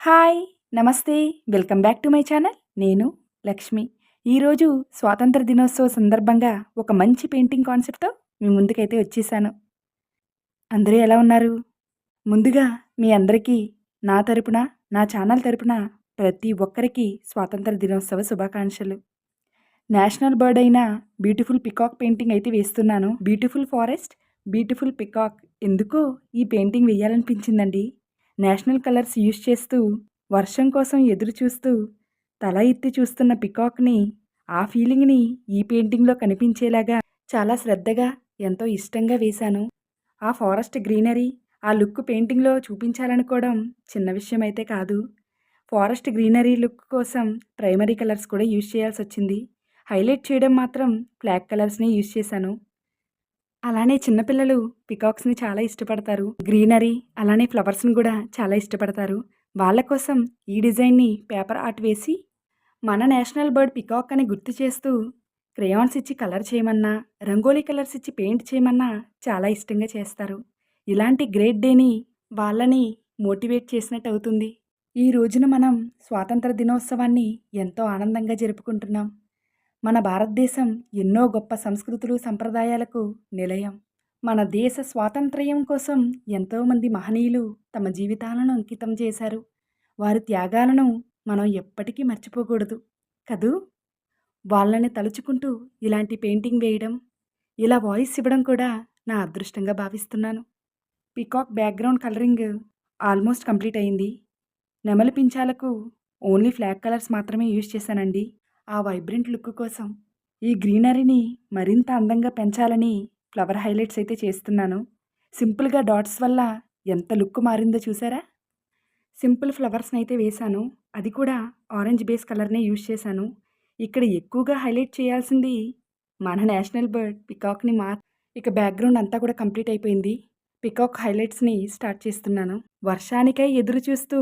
Hi! నమస్తే. Welcome back to my channel. నేను లక్ష్మి. ఈరోజు స్వాతంత్ర దినోత్సవ సందర్భంగా ఒక మంచి పెయింటింగ్ కాన్సెప్ట్‌తో మీ ముందుకైతే వచ్చేసాను. అందరూ ఎలా ఉన్నారు? ముందుగా మీ అందరికీ నా తరపున, నా ఛానల్ తరపున ప్రతి ఒక్కరికి స్వాతంత్ర దినోత్సవ శుభాకాంక్షలు. నేషనల్ బర్డ్ అయిన బ్యూటిఫుల్ పికాక్ పెయింటింగ్ అయితే వేస్తున్నాను. బ్యూటిఫుల్ ఫారెస్ట్, బ్యూటిఫుల్ పికాక్ ఎందుకో ఈ పెయింటింగ్ వేయాలనిపించిందండి. నేషనల్ కలర్స్ యూజ్ చేస్తూ వర్షం కోసం ఎదురు చూస్తూ తల ఎత్తి చూస్తున్న పికాక్‌ని, ఆ ఫీలింగ్‌ని ఈ పెయింటింగ్‌లో కనిపించేలాగా చాలా శ్రద్ధగా, ఎంతో ఇష్టంగా వేశాను. ఆ ఫారెస్ట్ గ్రీనరీ, ఆ లుక్ పెయింటింగ్‌లో చూపించాలనుకోవడం చిన్న విషయం అయితే కాదు. ఫారెస్ట్ గ్రీనరీ లుక్ కోసం ప్రైమరీ కలర్స్ కూడా యూజ్ చేయాల్సొచ్చింది. హైలైట్ చేయడం మాత్రం ఫ్లాగ్ కలర్స్‌నే యూజ్ చేశాను. అలానే చిన్న పిల్లలు పికాక్స్‌ని చాలా ఇష్టపడతారు. గ్రీనరీ అలానే ఫ్లవర్స్‌ని గూడా చాలా ఇష్టపడతారు. వాళ్ళ కోసం ఈ డిజైన్‌ని పేపర్ ఆర్ట్ వేసి మన నేషనల్ బర్డ్ పికాక్ అని గుర్తు చేస్తూ క్రేయాన్స్ ఇచ్చి కలర్ చేయమన్నా, రంగోలీ కలర్స్ ఇచ్చి పెయింట్ చేయమన్నా చాలా ఇష్టంగా చేస్తారు. ఇలాంటి గ్రేట్ డేని వాళ్ళని మోటివేట్ చేసినట్టు అవుతుంది. ఈ రోజున మనం స్వాతంత్ర దినోత్సవాన్ని ఎంతో ఆనందంగా జరుపుకుంటున్నాం. మన భారతదేశం ఎన్నో గొప్ప సంస్కృతులు, సంప్రదాయాలకు నిలయం. మన దేశ స్వాతంత్ర్యం కోసం ఎంతోమంది మహనీయులు తమ జీవితాలను అంకితం చేశారు. వారి త్యాగాలను మనం ఎప్పటికీ మర్చిపోకూడదు కదూ! వాళ్ళని తలుచుకుంటూ ఇలాంటి పెయింటింగ్ వేయడం, ఇలా వాయిస్ ఇవ్వడం కూడా నా అదృష్టంగా భావిస్తున్నాను. Peacock background colouring almost complete అయింది. నెమలి పించాలకు ఓన్లీ ఫ్లాగ్ కలర్స్ మాత్రమే యూజ్ చేశానండి. ఆ వైబ్రెంట్ లుక్ కోసం. ఈ గ్రీనరీని మరింత అందంగా పెంచాలని ఫ్లవర్ హైలైట్స్ అయితే చేస్తున్నాను. సింపుల్‌గా డాట్స్ వల్ల ఎంత లుక్ మారిందో చూసారా? సింపుల్ ఫ్లవర్స్‌ని అయితే వేశాను. అది కూడా ఆరెంజ్ బేస్ కలర్‌నే యూజ్ చేశాను. ఇక్కడ ఎక్కువగా హైలైట్ చేయాల్సింది మన నేషనల్ బర్డ్ పికాక్‌ని ఇక బ్యాక్‌గ్రౌండ్ అంతా కూడా కంప్లీట్ అయిపోయింది. పికాక్ హైలైట్స్‌ని స్టార్ట్ చేస్తున్నాను. వర్షానికై ఎదురు చూస్తూ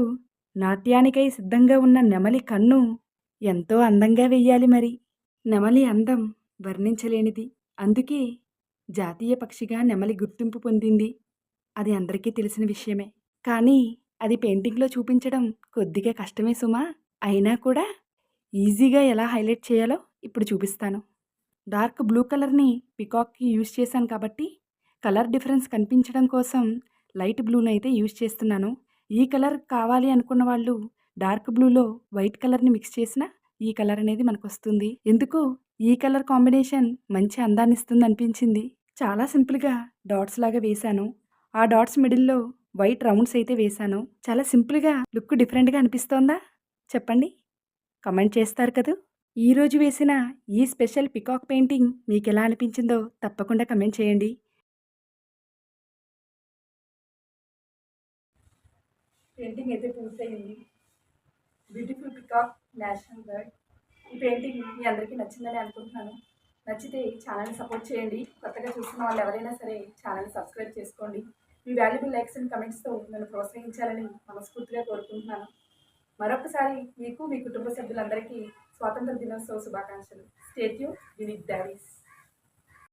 నాట్యానికై సిద్ధంగా ఉన్న నెమలి కన్ను ఎంతో అందంగా వెయ్యాలి మరి. నెమలి అందం వర్ణించలేనిది. అందుకే జాతీయ పక్షిగా నెమలి గుర్తింపు పొందింది. అది అందరికీ తెలిసిన విషయమే. కానీ అది పెయింటింగ్‌లో చూపించడం కొద్దిగా కష్టమే సుమా! అయినా కూడా ఈజీగా ఎలా హైలైట్ చేయాలో ఇప్పుడు చూపిస్తాను. డార్క్ బ్లూ కలర్‌ని పీకాక్‌కి యూజ్ చేశాను కాబట్టి, కలర్ డిఫరెన్స్ కనిపించడం కోసం లైట్ బ్లూనైతే యూజ్ చేస్తున్నాను. ఈ కలర్ కావాలి అనుకున్న వాళ్ళు డార్క్ బ్లూలో వైట్ కలర్‌ని మిక్స్ చేసినా ఈ కలర్ అనేది మనకొస్తుంది. ఎందుకో ఈ కలర్ కాంబినేషన్ మంచి అందాన్నిస్తుందనిపించింది. చాలా సింపుల్‌గా డాట్స్ లాగా వేశాను. ఆ డాట్స్ మిడిల్‌లో వైట్ రౌండ్స్ అయితే వేశాను. చాలా సింపుల్‌గా లుక్ డిఫరెంట్‌గా అనిపిస్తోందా? చెప్పండి. కామెంట్ చేస్తారు కదూ! ఈరోజు వేసిన ఈ స్పెషల్ పీకాక్ పెయింటింగ్ మీకెలా అనిపించిందో తప్పకుండా కామెంట్ చేయండి. పెయింటింగ్ అయితే పూర్తయింది. Beautiful peacock national bird. ఈ పెయింటింగ్ మీ అందరికీ నచ్చిందని అనుకుంటున్నాను. నచ్చితే ఛానల్‌ని సపోర్ట్ చేయండి. కొత్తగా చూస్తున్న వాళ్ళు ఎవరైనా సరే ఛానల్‌ని సబ్స్క్రైబ్ చేసుకోండి. మీ వాల్యుబుల్ లైక్స్ అండ్ కామెంట్స్‌తో నన్ను ప్రోత్సహించాలని మనస్ఫూర్తిగా కోరుకుంటున్నాను. మరొకసారి మీకు, మీ కుటుంబ సభ్యులందరికీ స్వాతంత్ర దినోత్సవ శుభాకాంక్షలు. Stay tuned with daddy's.